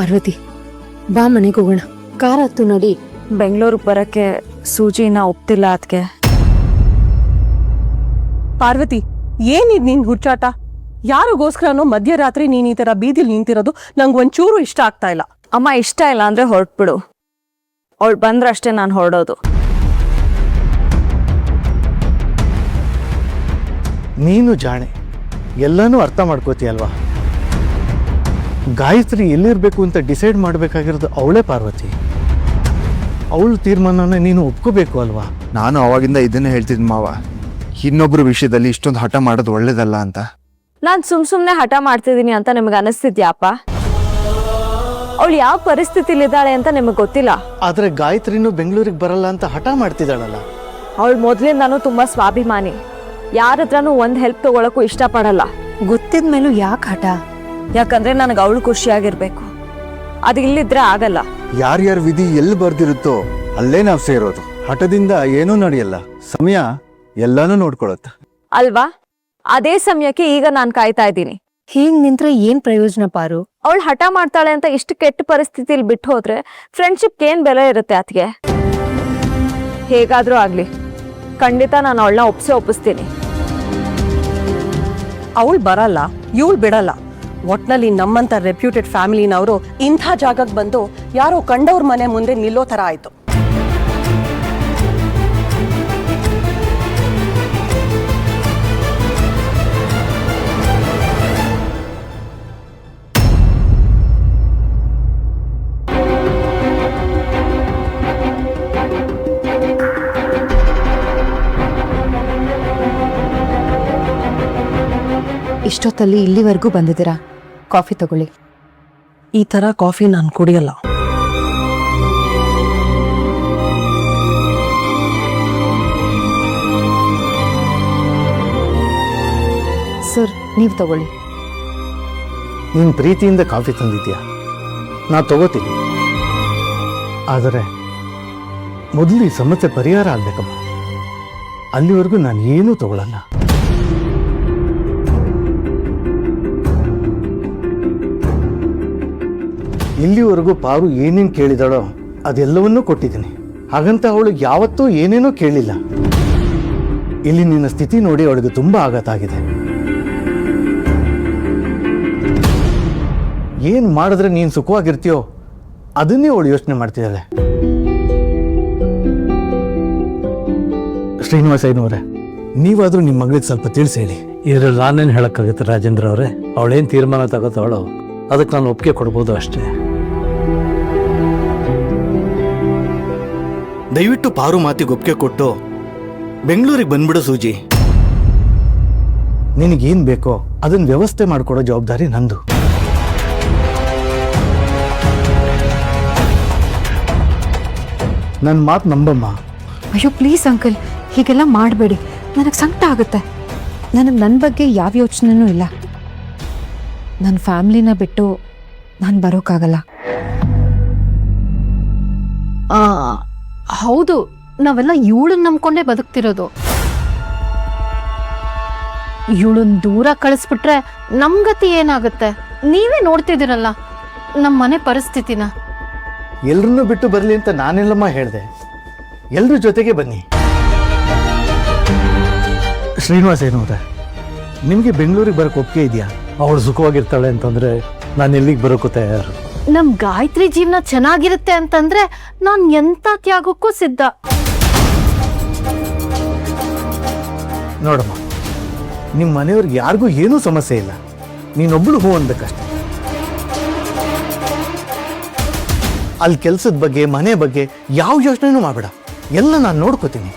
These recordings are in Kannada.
ಪಾರ್ವತಿ, ಬಾ ಮನೆಗೆ ಹೋಗೋಣ. ಕಾರ್ ಹತ್ತು ನಡಿ. ಬೆಂಗಳೂರಿಗೆ ಬರಕ್ಕೆ ಸೂಜಿನ ಒಪ್ತಿಲ್ಲ ಅದಕ್ಕೆ. ಪಾರ್ವತಿ, ಏನಿದ್ ನಿನ್ ಹುಚ್ಚಾಟ? ಯಾರಿಗೋಸ್ಕರನೋ ಮಧ್ಯರಾತ್ರಿ ನೀನ್ ಈ ತರ ಬೀದಿಲ್ ನಿಂತಿರೋದು ನಂಗೆ ಒಂಚೂರು ಇಷ್ಟ ಆಗ್ತಾ ಇಲ್ಲ. ಅಮ್ಮ ಇಷ್ಟ ಇಲ್ಲ ಅಂದ್ರೆ ಹೊರಟ್ಬಿಡು. ಅವಳು ಬಂದ್ರಷ್ಟೇ ನಾನು ಹೊರಡೋದು. ನೀನು ಜಾಣೆ, ಎಲ್ಲನೂ ಅರ್ಥ ಮಾಡ್ಕೋತೀಯಲ್ವಾ? ಗಾಯತ್ರಿ ಎಲ್ಲಿರ್ಬೇಕು ಅಂತ ಡಿಸೈಡ್ ಮಾಡಬೇಕಾಗಿರೋದು ಅವಳೇ ಪಾರ್ವತಿ. ಅವಳ ತೀರ್ಮಾನನ ನೀನು ಒಪ್ಕೋಬೇಕು ಅಲ್ವಾ? ನಾನು ಅವಾಗಿಂದ ಇದನ್ನೇ ಹೇಳ್ತಿದ್ದೆ ಮಾವ, ಇನ್ನೊಬ್ಬರ ವಿಷಯದಲ್ಲಿ ಇಷ್ಟೊಂದು ಹಠ ಮಾಡೋದು ಒಳ್ಳೇದಲ್ಲ ಅಂತ. ನಾನು ಸುಮ್ಮನೆ ಹಠ ಮಾಡ್ತಿದ್ದೀನಿ ಅಂತ ನಿಮಗೆ ಅನಿಸ್ತಿದ್ಯಾಪ? ಅವಳು ಯಾವ ಪರಿಸ್ಥಿತಿಲಿದ್ದಾಳೆ ಅಂತ ನಿಮಗೆ ಗೊತ್ತಿಲ್ಲ. ಆದರೆ ಗಾಯತ್ರಿನೂ ಬೆಂಗಳೂರಿಗೆ ಬರಲ್ಲ ಅಂತ ಹಠ ಮಾಡ್ತಿದ್ದಾಳಲ್ಲ. ಅವಳು ಮೊದಲಿಂದಾನು ತುಂಬಾ ಸ್ವಾಭಿಮಾನಿ. ಯಾರ ಹತ್ರನೂ ಒಂದು ಹೆಲ್ಪ್ ತಗೊಳಕ್ಕೂ ಇಷ್ಟಪಡಲ್ಲ. ಗೊತ್ತಿದ್ಮೇಲೂ ಯಾಕೆ ಹಠ? ಯಾಕಂದ್ರೆ ನನಗೆ ಅವಳು ಖುಷಿಯಾಗಿರ್ಬೇಕು. ಅದು ಇಲ್ಲಿದ್ರೆ ಆಗಲ್ಲ. ಯಾರ್ಯಾರ ವಿಧಿ ಎಲ್ಲಿ ಬರ್ದಿರುತ್ತೋ ಅಲ್ಲೇ ನಾವು ಸೇರೋದು. ಹಠದಿಂದ ಏನೂ ನಡೆಯಲ್ಲ, ಸಮಯ ಎಲ್ಲಾನು ನೋಡ್ಕೊಳತ್ತ ಅಲ್ವಾ? ಅದೇ ಸಮಯಕ್ಕೆ ಈಗ ನಾನು ಕಾಯ್ತಾ ಇದ್ದೀನಿ. ಹೀಗ್ ನಿಂತ್ರೆ ಏನ್ ಪ್ರಯೋಜನ ಪಾರು? ಅವಳು ಹಠ ಮಾಡ್ತಾಳೆ ಅಂತ ಇಷ್ಟು ಕೆಟ್ಟ ಪರಿಸ್ಥಿತಿಲಿ ಬಿಟ್ಟು ಹೋದ್ರೆ ಫ್ರೆಂಡ್ಶಿಪ್ಗೆ ಏನ್ ಬೆಲೆ ಇರುತ್ತೆ ಅದಕ್ಕೆ? ಹೇಗಾದ್ರೂ ಆಗ್ಲಿ, ಖಂಡಿತ ನಾನು ಅವಳನ್ನ ಒಪ್ಪಿಸ್ತೀನಿ. ಅವಳು ಬರಲ್ಲ, ಇವಳು ಬಿಡಲ್ಲ. ಒಟ್ನಲ್ಲಿ ನಮ್ಮಂತ ರೆಪ್ಯೂಟೆಡ್ ಫ್ಯಾಮಿಲಿನವರು ಇಂಥ ಜಾಗಕ್ಕೆ ಬಂದು ಯಾರೋ ಕಂಡವ್ರ ಮನೆ ಮುಂದೆ ನಿಲ್ಲೋ ತರ ಆಯ್ತು. ಇಷ್ಟೊತ್ತಲ್ಲಿ ಇಲ್ಲಿವರೆಗೂ ಬಂದಿದ್ದೀರಾ, ಕಾಫಿ ತಗೊಳ್ಳಿ. ಈ ತರ ಕಾಫಿ ನಾನು ಕುಡಿಯಲ್ಲ. ಸರ್, ನೀವು ತಗೊಳ್ಳಿ. ನೀನು ಪ್ರೀತಿಯಿಂದ ಕಾಫಿ ತಂದಿದ್ಯಾ, ನಾ ತಗೋತೀನಿ. ಆದರೆ ಮೊದಲು ಈ ಸಮಸ್ಯೆ ಪರಿಹಾರ ಆಗ್ಬೇಕಮ್ಮ. ಅಲ್ಲಿವರೆಗೂ ನಾನು ಏನೂ ತಗೊಳ್ಳಲ್ಲ. ಇಲ್ಲಿವರೆಗೂ ಪಾರು ಏನೇನು ಕೇಳಿದಾಳೋ ಅದೆಲ್ಲವನ್ನೂ ಕೊಟ್ಟಿದ್ದೀನಿ. ಹಾಗಂತ ಅವಳು ಯಾವತ್ತೂ ಏನೇನೋ ಕೇಳಿಲ್ಲ. ಇಲ್ಲಿ ನಿನ್ನ ಸ್ಥಿತಿ ನೋಡಿ ಅವಳಿಗೆ ತುಂಬ ಆಘಾತ ಆಗಿದೆ. ಏನು ಮಾಡಿದ್ರೆ ನೀನು ಸುಖವಾಗಿರ್ತೀಯೋ ಅದನ್ನೇ ಅವಳು ಯೋಚನೆ ಮಾಡ್ತಿದ್ದಾಳೆ. ಶ್ರೀನಿವಾಸ ಐನವರೇ, ನೀವಾದರೂ ನಿಮ್ಮ ಮಗಳಿಗೆ ಸ್ವಲ್ಪ ತಿಳಿಸಿ ಹೇಳಿ. ಇದ್ರಲ್ಲಿ ನಾನೇನು ಹೇಳೋಕ್ಕಾಗುತ್ತೆ ರಾಜೇಂದ್ರ ಅವರೇ? ಅವಳೇನು ತೀರ್ಮಾನ ತಗೋತಾವಳು ಅದಕ್ಕೆ ನಾನು ಒಪ್ಪಿಗೆ ಕೊಡ್ಬೋದು ಅಷ್ಟೇ. ದಯವಿಟ್ಟು ಪಾರು ಮಾತಿಗೆ ಒಪ್ಪಿಗೆ ಕೊಟ್ಟು ಬೆಂಗಳೂರಿಗೆ ಬಂದ್ಬಿಡು ಸೂಜಿ. ನಿನಗೇನು ಬೇಕೋ ಅದನ್ನ ವ್ಯವಸ್ಥೆ ಮಾಡಿಕೊಡೋ ಜವಾಬ್ದಾರಿ ನಂದು. ನನ್ನ ಮಾತು ನಂಬಮ್ಮ. ಅಯ್ಯೋ ಪ್ಲೀಸ್ ಅಂಕಲ್, ಹೀಗೆಲ್ಲ ಮಾಡಬೇಡಿ. ನನಗೆ ಸಂಕಟ ಆಗುತ್ತೆ. ನನಗೆ ನನ್ನ ಬಗ್ಗೆ ಯಾವ ಯೋಚನೆನೂ ಇಲ್ಲ. ನನ್ನ ಫ್ಯಾಮ್ಲಿನ ಬಿಟ್ಟು ನಾನು ಬರೋಕ್ಕಾಗಲ್ಲ. ಹೌದು, ನಾವೆಲ್ಲ ಇವಳನ್ನ ನಂಬ್ಕೊಂಡೇ ಬದುಕ್ತಿರೋದು. ಇವಳನ್ನ ದೂರ ಕಳಿಸ್ಬಿಟ್ರೆ ನಮ್ ಗತಿ ಏನಾಗುತ್ತೆ? ನೀವೇ ನೋಡ್ತಿದ್ದೀರಲ್ಲ ನಮ್ಮ ಮನೆ ಪರಿಸ್ಥಿತಿನ. ಎಲ್ರನ್ನೂ ಬಿಟ್ಟು ಬರಲಿ ಅಂತ ನಾನೆಲ್ಲಮ್ಮ ಹೇಳಿದೆ. ಎಲ್ಲರ ಜೊತೆಗೆ ಬನ್ನಿ. ಶ್ರೀನಿವಾಸ ಏನವ್ರೆ, ನಿಮಗೆ ಬೆಂಗಳೂರಿಗೆ ಬರೋಕ್ಕೆ ಒಪ್ಪಿಗೆ ಇದೆಯಾ? ಅವಳು ಸುಖವಾಗಿರ್ತಾಳೆ ಅಂತಂದ್ರೆ ನಾನು ಎಲ್ಲಿಗೆ ಬರೋಕ್ಕೂ ತಯಾರು. ನಮ್ ಗಾಯತ್ರಿ ಜೀವನ ಚೆನ್ನಾಗಿರುತ್ತೆ ಅಂತಂದ್ರೆ ನಾನ್ ಎಂತ ತ್ಯಾಗಕ್ಕೂ ಸಿದ್ಧ. ನೋಡಮ್ಮ, ನಿಮ್ಮ ಮನೆಯವ್ರಿಗೆ ಯಾರಿಗೂ ಏನೂ ಸಮಸ್ಯೆ ಇಲ್ಲ. ನೀನೊಬ್ಳು ಹೂ ಅನ್ಬೇಕಷ್ಟೆ. ಅಲ್ಲಿ ಕೆಲಸದ ಬಗ್ಗೆ, ಮನೆ ಬಗ್ಗೆ ಯಾವ ಯೋಚನೆನೂ ಮಾಡಬೇಡ. ಎಲ್ಲ ನಾನು ನೋಡ್ಕೋತೀನಿ.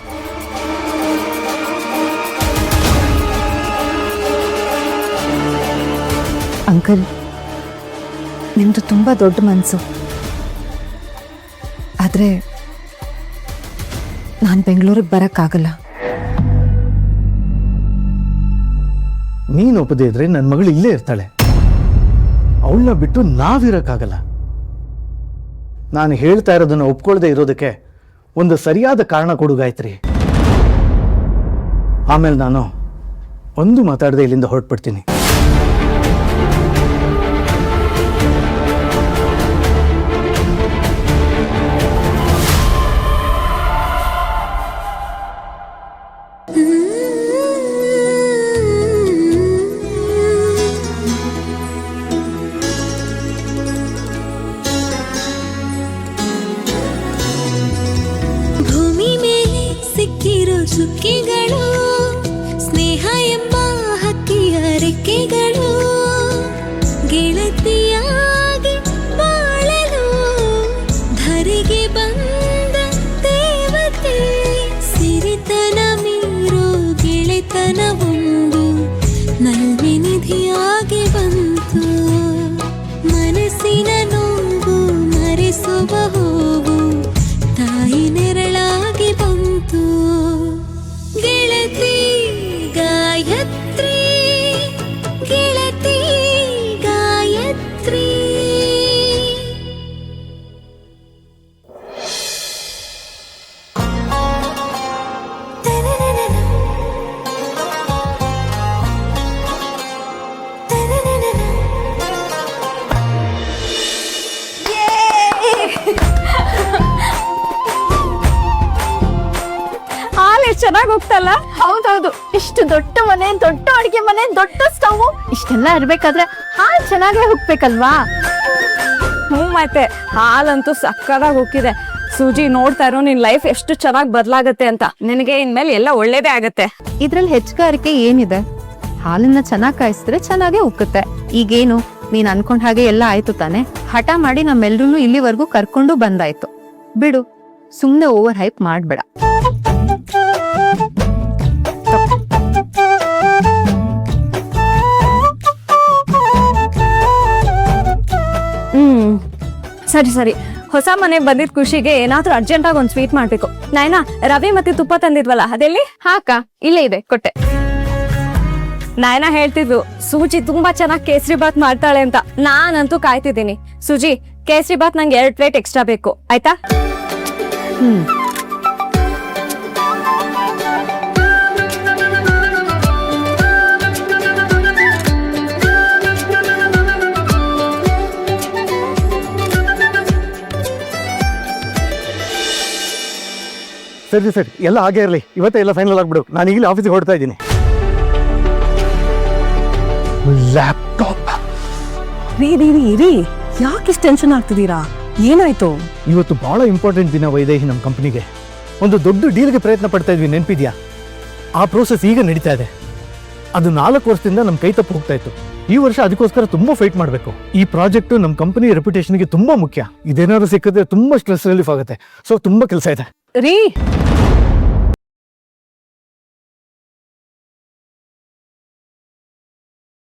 ಅಂಕಲ್, ನಿಮ್ದು ತುಂಬಾ ದೊಡ್ಡ ಮನಸ್ಸು. ಆದ್ರೆ ನಾನು ಬೆಂಗಳೂರಿಗೆ ಬರಕ್ಕಾಗಲ್ಲ. ನೀನು ಒಪ್ಪದೇ ಇದ್ರೆ ನನ್ನ ಮಗಳು ಇಲ್ಲೇ ಇರ್ತಾಳೆ. ಅವಳನ್ನ ಬಿಟ್ಟು ನಾವಿರೋಕ್ಕಾಗಲ್ಲ. ನಾನು ಹೇಳ್ತಾ ಇರೋದನ್ನು ಒಪ್ಕೊಳ್ದೆ ಇರೋದಕ್ಕೆ ಒಂದು ಸರಿಯಾದ ಕಾರಣ ಕೊಡು ಗಾಯತ್ರಿ. ಆಮೇಲೆ ನಾನು ಒಂದು ಮಾತಾಡದೆ ಇಲ್ಲಿಂದ ಹೊರಟ್ಬಿಡ್ತೀನಿ. ಚುಕ್ಕಿಗಳು ಸ್ನೇಹ ಎಂಬ ಹಕ್ಕಿಯ ರೆಕ್ಕೆಗಳು ಗೆಳತಿಯಾಗಿ ಬಾಳಲು ಧರೆಗೆ ಬಂದ ದೇವತೆ ಸಿರಿತನ ಮೀರೋ ಗೆಳೆತನವೊಂದು ನಲ್ಮೆ ನಿಧಿಯಾಗಿ ಬಂತು ಮನಸ್ಸಿನ ನೋವು ಮರೆಸುವ ಹೋವು ತಾಯಿ ನೆರಳಾಗಿ ಬಂತು ಗೆಳತಿ ಗಾಯತ್ರಿ ಗೆಳತಿ ಗಾಯತ್ರಿ ಹಾಲು ಎಷ್ಟು ಚೆನ್ನಾಗಿ ಹೋಗ್ತಲ್ಲ. ಹೌದೌದು, ಇಷ್ಟು ದೊಡ್ಡ ಮನೆ, ದೊಡ್ಡ ಅಡಿಗೆ ಮನೆ, ದೊಡ್ಡ ಸ್ಟವ್, ಇಷ್ಟೆಲ್ಲ ಇರ್ಬೇಕಾದ್ರೆ ಹಾಲು ಚೆನ್ನಾಗೇ ಹೋಗ್ಬೇಕಲ್ವಾ? ಹ್ಞೂ ಮತ್ತೆ ಹಾಲಂತೂ ಸಕ್ಕದಾಗಿ ಹೋಗ್ತಿದೆ. ಸೂಜಿ, ನೋಡ್ತಾ ಇರೋ ನಿನ್ ಲೈಫ್ ಎಷ್ಟು ಚೆನ್ನಾಗಿ ಬದಲಾಗತ್ತೆ ಅಂತ. ನಿನಗೆ ಇನ್ಮೇಲೆ ಎಲ್ಲ ಒಳ್ಳೇದೇ ಆಗತ್ತೆ. ಇದ್ರಲ್ಲಿ ಹೆಚ್ಚುಗಾರಿಕೆ ಏನಿದೆ? ಹಾಲನ್ನ ಚೆನ್ನಾಗಿ ಕಾಯಿಸಿದ್ರೆ ಚೆನ್ನಾಗೇ ಉಕ್ಕುತ್ತೆ. ಈಗೇನು ನೀನ್ ಅನ್ಕೊಂಡ್ ಹಾಗೆ ಎಲ್ಲ ಆಯ್ತು ತಾನೆ? ಹಠ ಮಾಡಿ ನಮ್ಮೆಲ್ರೂ ಇಲ್ಲಿವರೆಗೂ ಕರ್ಕೊಂಡು ಬಂದಾಯ್ತು. ಬಿಡು, ಸುಮ್ನೆ ಓವರ್ ಹೈಪ್ ಮಾಡ್ಬೇಡ. ಸರಿ ಸರಿ, ಹೊಸ ಮನೆ ಬಂದಿದ್ ಖುಷಿಗೆ ಏನಾದ್ರೂ ಅರ್ಜೆಂಟ್ ಆಗಿ ಒಂದ್ ಸ್ವೀಟ್ ಮಾಡ್ಬೇಕು. ನಾಯ್ನಾ, ರವೆ ಮತ್ತೆ ತುಪ್ಪ ತಂದಿದ್ವಲ್ಲ, ಅದೆಲ್ಲಿ? ಹಾಕ, ಇಲ್ಲೇ ಇದೆ, ಕೊಟ್ಟೆ. ನಾಯ್ನಾ ಹೇಳ್ತಿದ್ವು ಸೂಜಿ ತುಂಬಾ ಚೆನ್ನಾಗಿ ಕೇಸರಿ ಬಾತ್ ಮಾಡ್ತಾಳೆ ಅಂತ. ನಾನಂತೂ ಕಾಯ್ತಿದ್ದೀನಿ. ಸೂಜಿ, ಕೇಸರಿ ಬಾತ್ ನಂಗೆ 2 ಪ್ಲೇಟ್ ಎಕ್ಸ್ಟ್ರಾ ಬೇಕು, ಆಯ್ತಾ? ಸರಿ ಸರಿ, ಎಲ್ಲ ಹಾಗೆ ಇರಲಿ. ಇವತ್ತೇ ಎಲ್ಲ ಫೈನಲ್ ಆಗ್ಬಿಡು. ನಾನು ಈಗಲೇ ಆಫೀಸಿಗೆ ಹೊರಡ್ತಾ ಇದ್ದೀನಿ. ಲ್ಯಾಪ್ಟಾಪ್ ರೀ ಯಾಕಿಷ್ಟು ಟೆನ್ಷನ್ ಆಗ್ತಿದ್ದೀರಾ? ಏನಾಯ್ತು? ಇವತ್ತು ಬಹಳ ಇಂಪಾರ್ಟೆಂಟ್ ದಿನ ವೈದೇಹಿ. ನಮ್ಮ ಕಂಪನಿಗೆ ಒಂದು ದೊಡ್ಡ ಡೀಲ್ಗೆ ಪ್ರಯತ್ನ ಪಡ್ತಾ ಇದ್ವಿ, ನೆನಪಿದ್ಯಾ? ಆ ಪ್ರೋಸೆಸ್ ಈಗ ನಡೀತಾ ಇದೆ. ಅದು 4 ವರ್ಷದಿಂದ ನಮ್ಮ ಕೈ ತಪ್ಪು ಹೋಗ್ತಾ ಇತ್ತು. ಈ ವರ್ಷ ಅದಕ್ಕೋಸ್ಕರ ತುಂಬಾ ಫೈಟ್ ಮಾಡಬೇಕು. ಈ ಪ್ರಾಜೆಕ್ಟ್ ನಮ್ಮ ಕಂಪನಿ ರೆಪ್ಯುಟೇಷನ್ಗೆ ತುಂಬಾ ಮುಖ್ಯ. ಇದೇನಾದ್ರು ಸಿಕ್ಕಿದ್ರೆ ತುಂಬಾ ಸ್ಟ್ರೆಸ್ ರಿಲೀಫ್ ಆಗುತ್ತೆ. ಸೊ ತುಂಬಾ ಕೆಲಸ ಇದೆ. ರೀ,